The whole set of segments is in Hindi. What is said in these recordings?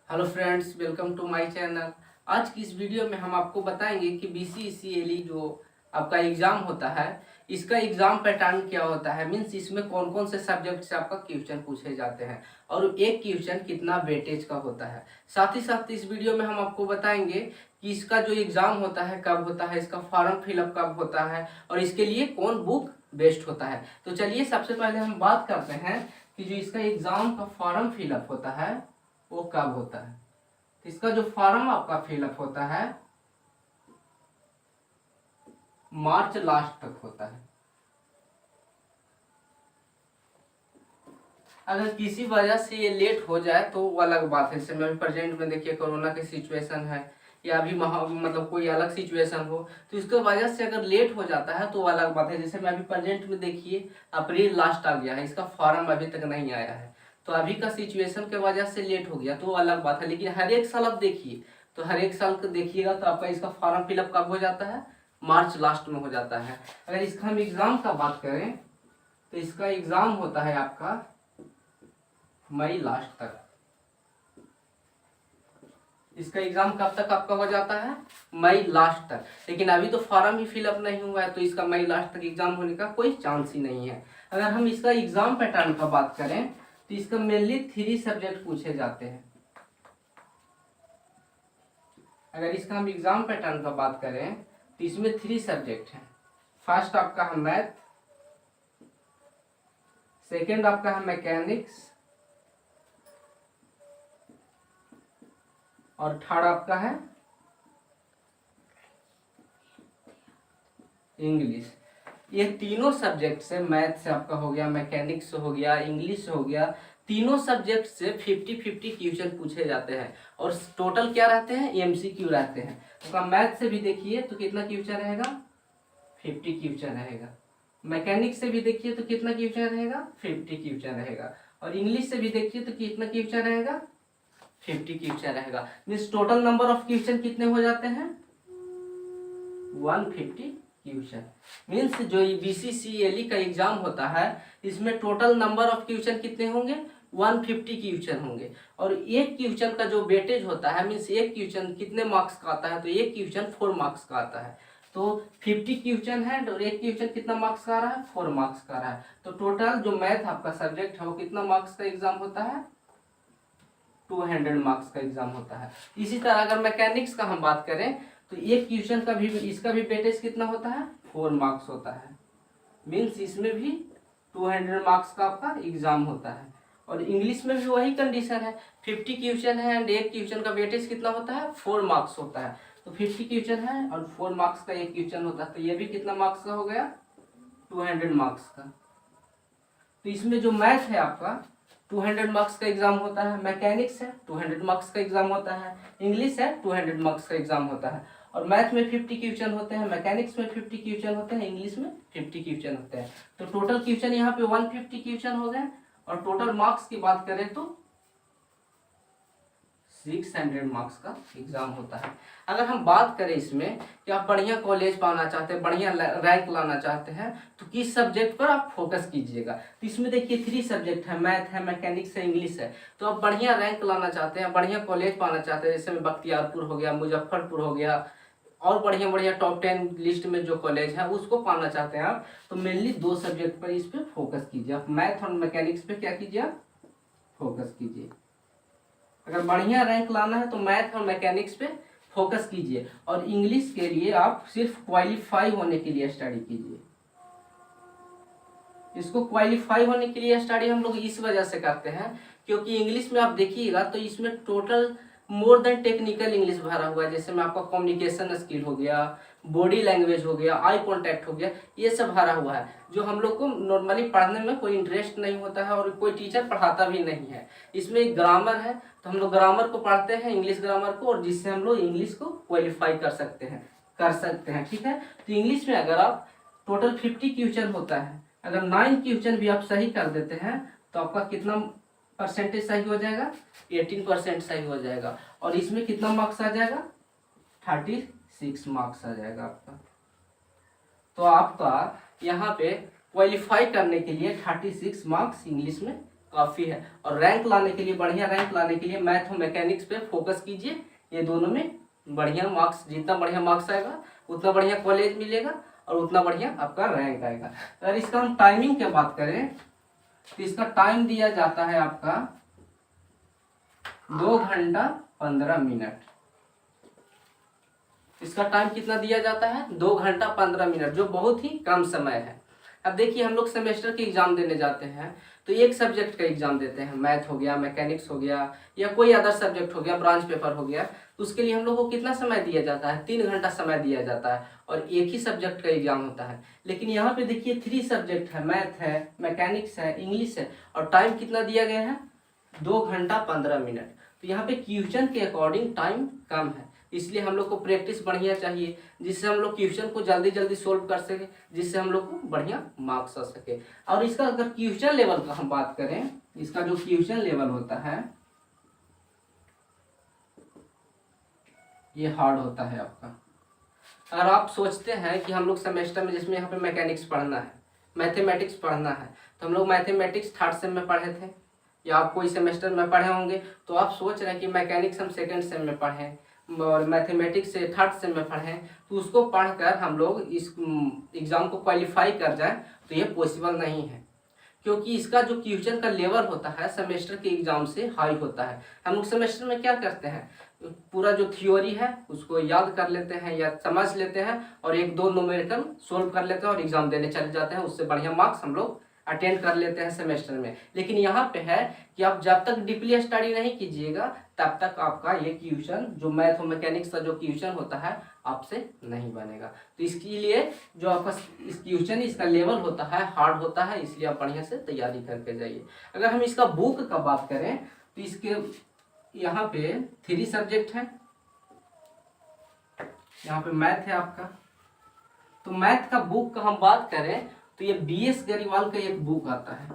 Hello friends, welcome to my channel. आज की इस वीडियो में हम आपको बताएंगे कि BCCLE जो आपका एग्ज़ाम होता है, इसका एग्ज़ाम पैटर्न क्या होता है। मीन्स इसमें कौन कौन से सब्जेक्ट से आपका क्वेश्चन पूछे जाते हैं और एक क्वेश्चन कितना वेटेज का होता है। साथ ही साथ इस वीडियो में हम आपको बताएंगे कि इसका जो एग्ज़ाम होता है कब होता है, इसका फॉर्म फिलअप कब होता है और इसके लिए कौन बुक बेस्ट होता है। तो चलिए सबसे पहले हम बात करते हैं कि जो इसका एग्ज़ाम का फॉर्म फिलअप होता है वो कब होता है। इसका जो फॉर्म आपका फिलअप होता है मार्च लास्ट तक होता है। अगर किसी वजह से ये लेट हो जाए तो वो अलग बात है। जैसे मैं प्रेजेंट में देखिए कोरोना की सिचुएशन है या अभी मतलब कोई अलग सिचुएशन हो, तो इसके वजह से अगर लेट हो जाता है तो वो अलग बात है। जैसे मैं अभी प्रेजेंट में देखिए अप्रैल लास्ट आ गया है, इसका फॉर्म अभी तक नहीं आया है, तो अभी का सिचुएशन के वजह से लेट हो गया तो वो अलग बात है। लेकिन हर एक साल आप देखिए, तो हर एक साल को देखिएगा तो आपका इसका फॉर्म फिलअप कब हो जाता है, मार्च लास्ट में हो जाता है। अगर इसका हम एग्ज़ाम का बात करें तो इसका एग्ज़ाम होता है आपका मई लास्ट तक। इसका एग्जाम कब तक आपका हो जाता है, मई लास्ट तक। लेकिन अभी तो फॉर्म ही फिलअप नहीं हुआ है तो इसका मई लास्ट तक एग्जाम होने का कोई चांस ही नहीं है। अगर हम इसका एग्जाम पैटर्न का बात करें तो इसका मेनली 3 सब्जेक्ट पूछे जाते हैं। अगर इसका हम एग्जाम पैटर्न का बात करें तो इसमें 3 सब्जेक्ट हैं। फर्स्ट आपका है मैथ, सेकेंड आपका है मैकेनिक्स और थर्ड आपका है इंग्लिश। ये तीनों सब्जेक्ट से, मैथ से आपका हो गया, मैकेनिक्स से हो गया, इंग्लिश से हो गया, तीनों सब्जेक्ट से 50-50 क्वेश्चन पूछे जाते हैं और टोटल क्या रहते हैं, MCQ रहते हैं। तो मैथ से भी देखिए तो कितना क्वेश्चन रहेगा, 50 क्वेश्चन रहेगा। मैकेनिक्स से भी देखिए तो कितना क्वेश्चन रहेगा, 50 क्वेश्चन रहेगा। और इंग्लिश से भी देखिए तो कितना क्वेश्चन रहेगा, 50 क्वेश्चन रहेगा। Means total number of question कितने हो जाते हैं, 150 क्वेश्चन। मीन्स जो BCCLE का एग्जाम होता है इसमें टोटल नंबर ऑफ क्वेश्चन कितने होंगे, 150 क्वेश्चन होंगे। और एक क्वेश्चन का जो वेटेज होता है, मीन्स एक क्वेश्चन कितने मार्क्स का आता है, तो एक क्वेश्चन 4 मार्क्स का आता है। तो 50 क्वेश्चन है और एक क्वेश्चन कितना मार्क्स का आ रहा है, 4 मार्क्स का आ रहा है। तो टोटल जो मैथ आपका सब्जेक्ट है वो कितना मार्क्स का एग्जाम होता है, 200 मार्क्स का एग्जाम होता है। इसी तरह अगर मैकेनिक्स का हम बात करें तो एक क्वेश्चन का भी, इसका भी वेटेज कितना होता है, 4 मार्क्स होता है। मीन्स इसमें भी 200 मार्क्स का आपका एग्जाम होता है। और इंग्लिश में भी वही कंडीशन है, 50 क्वेश्चन है एंड एक क्वेश्चन का वेटेज कितना होता है, 4 मार्क्स होता है। तो 50 क्वेश्चन है और 4 मार्क्स का एक क्वेश्चन होता है, तो ये भी कितना मार्क्स का हो गया, 200 मार्क्स का। तो इसमें जो मैथ है आपका 200 मार्क्स का एग्जाम होता है, मैकेनिक्स है 200 मार्क्स का एग्जाम होता है, इंग्लिश है 200 मार्क्स का एग्जाम होता है। और मैथ में 50 क्वेश्चन होते हैं, मैकेनिक्स में 50 क्वेश्चन होते हैं, इंग्लिश में 50 क्वेश्चन होते हैं। तो टोटल क्वेश्चन यहाँ पे 150 क्वेश्चन हो गए। और टोटल मार्क्स की बात करें तो 600 मार्क्स का एग्जाम होता है। अगर हम बात करें इसमें कि आप बढ़िया कॉलेज पाना चाहते हैं, बढ़िया रैंक लाना चाहते हैं, तो किस सब्जेक्ट पर आप फोकस कीजिएगा। तो इसमें देखिए 3 सब्जेक्ट है, मैथ है, मैकेनिक्स है, इंग्लिश है। तो आप बढ़िया रैंक लाना चाहते हैं, बढ़िया कॉलेज पाना चाहते हैं, जैसे में बख्तियारपुर हो गया, मुजफ्फरपुर हो गया और बढ़िया बढ़िया टॉप 10 लिस्ट में जो कॉलेज है उसको पाना चाहते हैं आप, तो मेनली 2 सब्जेक्ट पर इस पर फोकस कीजिए। आप मैथ और मैकेनिक्स पे क्या कीजिए, आप फोकस कीजिए। अगर बढ़िया रैंक लाना है तो मैथ और मैकेनिक्स पे फोकस कीजिए। और इंग्लिश के लिए आप सिर्फ क्वालिफाई होने के लिए स्टडी कीजिए। इसको क्वालिफाई होने के लिए स्टडी हम लोग इस वजह से करते हैं क्योंकि इंग्लिश में आप देखिएगा तो इसमें total more than technical English भरा हुआ है। जैसे में आपका कम्युनिकेशन स्किल हो गया, बॉडी लैंग्वेज हो गया, आई कांटेक्ट हो गया, ये सब भरा हुआ है जो हम लोग को नॉर्मली पढ़ने में कोई इंटरेस्ट नहीं होता है और कोई टीचर पढ़ाता भी नहीं है। इसमें ग्रामर है तो हम लोग ग्रामर को पढ़ते हैं, इंग्लिश ग्रामर को, और जिससे हम लोग इंग्लिश को क्वालिफाई कर सकते हैं। ठीक है। तो इंग्लिश में अगर आप टोटल 50 क्वेश्चन होता है, अगर 9 क्वेश्चन भी आप सही कर देते हैं तो आपका कितना परसेंटेज सही हो जाएगा, 18% सही हो जाएगा। और इसमें कितना मार्क्स आ जाएगा, 36 मार्क्स आ जाएगा आपका। तो आपका यहाँ पे क्वालिफाई करने के लिए 36 मार्क्स इंग्लिश में काफ़ी है। और रैंक लाने के लिए, बढ़िया रैंक लाने के लिए मैथ और मैकेनिक्स पे फोकस कीजिए। ये दोनों में बढ़िया मार्क्स, जितना बढ़िया मार्क्स आएगा उतना बढ़िया कॉलेज मिलेगा और उतना बढ़िया आपका रैंक आएगा। अगर इसका हम टाइमिंग की बात करें तो इसका टाइम दिया जाता है आपका 2 घंटा 15 मिनट। इसका टाइम कितना दिया जाता है? 2 घंटा 15 मिनट, जो बहुत ही कम समय है। अब देखिए हम लोग सेमेस्टर के एग्जाम देने जाते हैं तो एक सब्जेक्ट का एग्जाम देते हैं, मैथ हो गया, मैकेनिक्स हो गया या कोई अदर सब्जेक्ट हो गया, ब्रांच पेपर हो गया, तो उसके लिए हम लोग को कितना समय दिया जाता है? 3 घंटा समय दिया जाता है और एक ही सब्जेक्ट का एग्जाम होता है। लेकिन यहाँ पे देखिए 3 सब्जेक्ट है, मैथ है, मैकेनिक्स है, इंग्लिश है, और टाइम कितना दिया गया है? 2 घंटा 15 मिनट। तो यहाँ पे क्वेश्चन के अकॉर्डिंग टाइम कम है, इसलिए हम लोग को प्रैक्टिस बढ़िया चाहिए, जिससे हम लोग क्वेश्चन को जल्दी जल्दी सोल्व कर सके, जिससे हम लोग को बढ़िया मार्क्स आ सके। और इसका अगर क्वेश्चन लेवल का हम बात करें, इसका जो क्वेश्चन लेवल होता है ये हार्ड होता है आपका। अगर आप सोचते हैं कि हम लोग सेमेस्टर में, जिसमें यहाँ पे मैकेनिक्स पढ़ना है, मैथमेटिक्स पढ़ना है, तो हम लोग मैथमेटिक्स 3rd सेम में पढ़े थे या आप कोई सेमेस्टर में पढ़े होंगे, तो आप सोच रहे हैं कि मैकेनिक्स हम 2nd सेम में पढ़ें और मैथमेटिक्स से 3rd सेम में पढ़ें, तो उसको पढ़कर हम लोग इस एग्ज़ाम को क्वालिफाई कर जाएं, तो ये पॉसिबल नहीं है, क्योंकि इसका जो क्वेश्चन का लेवल होता है सेमेस्टर के एग्जाम से हाई होता है। हम लोग सेमेस्टर में क्या करते हैं, पूरा जो थ्योरी है उसको याद कर लेते हैं या समझ लेते हैं और 1-2 न्यूमेरिकल सोल्व कर लेते हैं और एग्जाम देने चले जाते हैं, उससे बढ़िया मार्क्स हम लोग अटेंड कर लेते हैं सेमेस्टर में। लेकिन यहाँ पे है कि आप जब तक डीपली स्टडी नहीं कीजिएगा तब तक आपका ये क्वेश्चन, जो मैथ और मैकेनिक्स का जो क्वेश्चन होता है, आपसे नहीं बनेगा। तो इसके लिए जो आपका इस क्वेश्चन, इसका लेवल होता है हार्ड होता है, इसलिए आप बढ़िया से तैयारी करके जाइए। अगर हम इसका बुक का बात करें तो इसके यहाँ पे 3 सब्जेक्ट हैं। यहाँ पे मैथ है आपका, तो मैथ का बुक का हम बात करें तो ये BS गरीवाल का एक बुक आता है।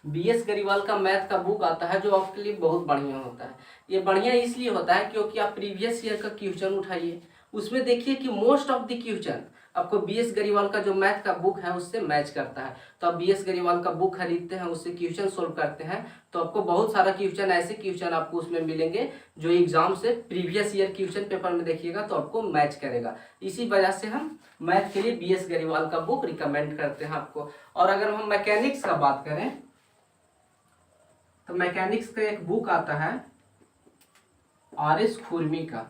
BS गरीवाल का मैथ का बुक आता है, जो आपके लिए बहुत बढ़िया होता है। ये बढ़िया इसलिए होता है क्योंकि आप प्रीवियस ईयर का क्वेश्चन उठाइए, उसमें देखिए कि मोस्ट ऑफ द क्वेश्चन आपको BS गरीवाल का जो मैथ का बुक है उससे मैच करता है। तो आप BS गरीवाल का बुक खरीदते हैं, उससे क्वेश्चन सोल्व करते हैं, तो आपको बहुत सारा क्वेश्चन, ऐसे क्वेश्चन आपको उसमें मिलेंगे जो एग्जाम से प्रीवियस ईयर क्वेश्चन पेपर में देखिएगा तो आपको मैच करेगा। इसी वजह से हम मैथ के लिए BS गरीवाल का बुक रिकमेंड करते हैं आपको। और अगर हम मैकेनिक्स का बात करें तो मैकेनिक्स का एक बुक आता है RS खुरमी का।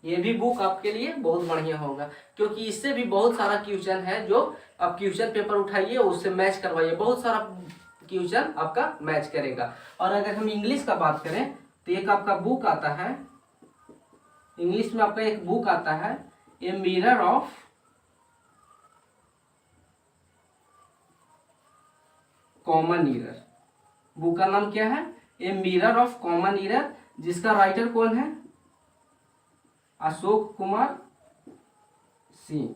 ये भी बुक आपके लिए बहुत बढ़िया होगा, क्योंकि इससे भी बहुत सारा क्वेश्चन है जो आप क्वेश्चन पेपर उठाइए उससे मैच करवाइए, बहुत सारा क्वेश्चन आपका मैच करेगा। और अगर हम इंग्लिश का बात करें तो एक आपका बुक आता है, इंग्लिश में आपका एक बुक आता है, a mirror of common error. Book का नाम क्या है? A mirror of common error, जिसका राइटर कौन है? अशोक कुमार सिंह।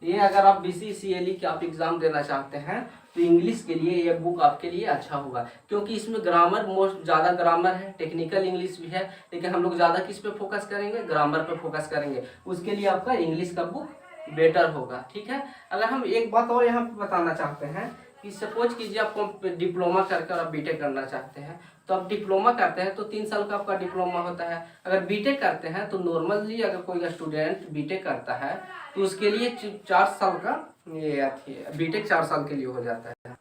ये अगर आप BCCLE के आप एग्जाम देना चाहते हैं तो इंग्लिश के लिए ये बुक आपके लिए अच्छा होगा, क्योंकि इसमें ग्रामर, मोस्ट ज़्यादा ग्रामर है, टेक्निकल इंग्लिश भी है, लेकिन हम लोग ज़्यादा किस पे फोकस करेंगे? ग्रामर पे फोकस करेंगे। उसके लिए आपका इंग्लिश का बुक बेटर होगा, ठीक है। अगर हम एक बात और यहाँ पे बताना चाहते हैं कि सपोज कीजिए आपको डिप्लोमा करके आप बीटेक करना चाहते हैं, तो आप डिप्लोमा करते हैं तो 3 साल का आपका डिप्लोमा होता है। अगर बीटेक करते हैं तो नॉर्मली अगर कोई स्टूडेंट बीटेक करता है तो उसके लिए 4 साल का ये बीटेक 4 साल के लिए हो जाता है।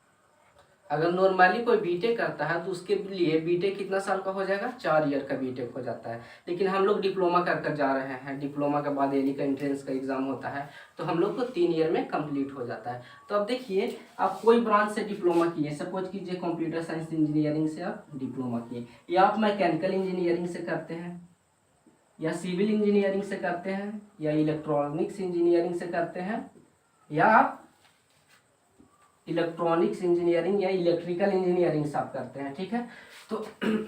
अगर नॉर्मली कोई बीटेक करता है तो उसके लिए बीटेक कितना साल का हो जाएगा? 4 ईयर का बीटेक हो जाता है। लेकिन हम लोग डिप्लोमा कर जा रहे हैं, डिप्लोमा के बाद ELE का एंट्रेंस का एग्जाम होता है, तो हम लोग को 3 ईयर में कंप्लीट हो जाता है। तो अब देखिए, आप कोई ब्रांच से डिप्लोमा किए, सपोज कीजिए कंप्यूटर साइंस इंजीनियरिंग से आप डिप्लोमा किए, या आप मैकेनिकल इंजीनियरिंग से करते हैं, या सिविल इंजीनियरिंग से करते हैं, या इलेक्ट्रॉनिक्स इंजीनियरिंग से करते हैं, या आप इलेक्ट्रॉनिक्स इंजीनियरिंग या इलेक्ट्रिकल इंजीनियरिंग से आप करते हैं, ठीक है। तो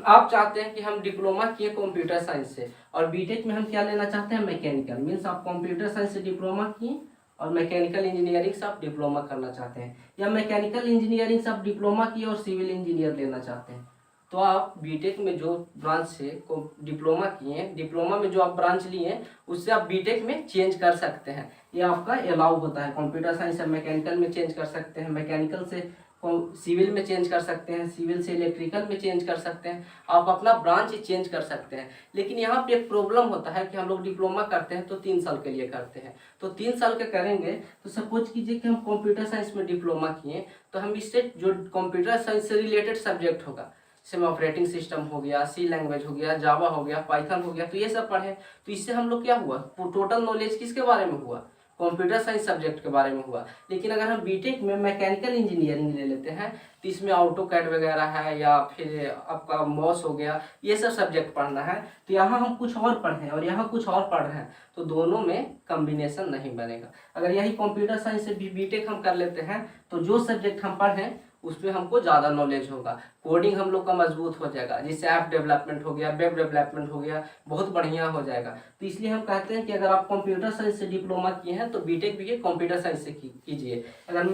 आप चाहते हैं कि हम डिप्लोमा किए कंप्यूटर साइंस से और बीटेक में हम क्या लेना चाहते हैं? मैकेनिकल। मीन्स आप कंप्यूटर साइंस से डिप्लोमा किए और मैकेनिकल इंजीनियरिंग से आप डिप्लोमा करना चाहते हैं, या मैकेनिकल इंजीनियरिंग से आप डिप्लोमा किए और सिविल इंजीनियर लेना चाहते हैं, तो आप बीटेक में जो ब्रांच से को डिप्लोमा किए हैं, डिप्लोमा में जो आप ब्रांच लिए हैं उससे आप बीटेक में चेंज कर सकते हैं। ये आपका अलाउ होता है। कंप्यूटर साइंस से मैकेनिकल में चेंज कर सकते हैं, मैकेनिकल से सिविल में चेंज कर सकते हैं, सिविल से इलेक्ट्रिकल में चेंज कर सकते हैं। आप अपना ब्रांच चेंज कर सकते हैं। लेकिन यहाँ पे एक प्रॉब्लम होता है कि हम लोग डिप्लोमा करते हैं तो 3 साल के लिए करते हैं। तो 3 साल के करेंगे तो सपोज कीजिए कि हम कंप्यूटर साइंस में डिप्लोमा किए, तो हम इससे जो कंप्यूटर साइंस से रिलेटेड सब्जेक्ट होगा, जैसे ऑपरेटिंग सिस्टम हो गया, सी लैंग्वेज हो गया, जावा हो गया, पाइथन हो गया, तो ये सब पढ़े। तो इससे हम लोग क्या हुआ, टोटल नॉलेज किसके बारे में हुआ, कंप्यूटर साइंस सब्जेक्ट के बारे में हुआ। लेकिन अगर हम बीटेक में मैकेनिकल इंजीनियरिंग ले लेते हैं तो इसमें ऑटो कैड वगैरह है या फिर आपका मॉस हो गया, ये सब सब्जेक्ट पढ़ना है। तो यहाँ हम कुछ और पढ़ें और यहाँ कुछ और पढ़ रहे हैं तो दोनों में कम्बिनेशन नहीं बनेगा। अगर यही कंप्यूटर साइंस से भी बीटेक हम कर लेते हैं तो जो सब्जेक्ट हम पढ़ें उसमें हमको ज़्यादा नॉलेज होगा, कोडिंग हम लोग का मजबूत हो जाएगा, जिससे ऐप डेवलपमेंट हो गया, वेब डेवलपमेंट हो गया, बहुत बढ़िया हो जाएगा। तो इसलिए हम कहते हैं कि अगर आप कंप्यूटर साइंस से डिप्लोमा किए हैं तो बीटेक भी कंप्यूटर साइंस से कीजिए। अगर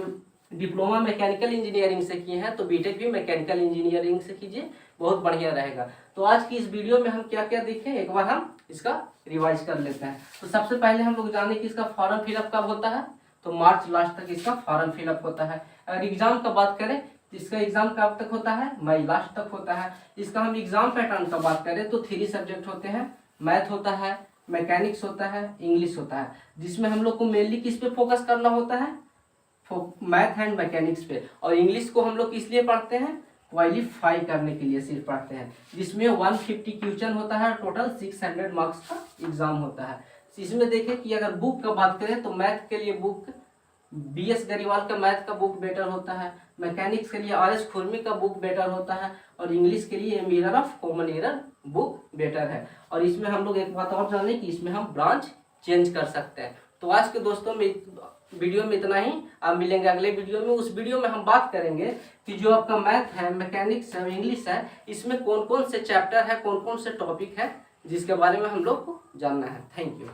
डिप्लोमा मैकेनिकल इंजीनियरिंग से किए हैं तो बीटेक भी मैकेनिकल इंजीनियरिंग से कीजिए, बहुत बढ़िया रहेगा। तो आज की इस वीडियो में हम क्या क्या देखें, एक बार हम इसका रिवाइज कर लेते हैं। तो सबसे पहले हम लोग जाने कि इसका फॉर्म फिलअप कब होता है, तो मार्च लास्ट तक इसका फॉर्म फिलअप होता है। अगर एग्जाम का बात करें तो इसका एग्जाम कब तक होता है, मई लास्ट तक होता है। इसका हम एग्जाम पैटर्न का बात करें तो 3 सब्जेक्ट होते हैं, मैथ होता है, मैकेनिक्स होता है, इंग्लिश होता है, जिसमें हम लोग को मेनली किस पे फोकस करना होता है, मैथ एंड मैकेनिक्स पे। और इंग्लिश को हम लोग इसलिए पढ़ते हैं, क्वालिफाई करने के लिए सिर्फ पढ़ते हैं, जिसमें 150 क्वेश्चन होता है, टोटल 600 मार्क्स का एग्जाम होता है। इसमें देखें कि अगर बुक का बात करें तो मैथ के लिए बुक BS गरिवाल का मैथ का बुक बेटर होता है, मैकेनिक्स के लिए RS खुरमी का बुक बेटर होता है, और इंग्लिश के लिए mirror of common error book better है। और इसमें हम लोग एक बात और जाने कि इसमें हम ब्रांच चेंज कर सकते हैं। तो आज के दोस्तों में वीडियो में इतना ही। आप मिलेंगे अगले वीडियो में। उस वीडियो में हम बात करेंगे कि जो आपका मैथ है, मैकेनिक्स है, इंग्लिश है, इसमें कौन कौन से चैप्टर है, कौन कौन से टॉपिक है, जिसके बारे में हम लोग को जानना है। Thank you.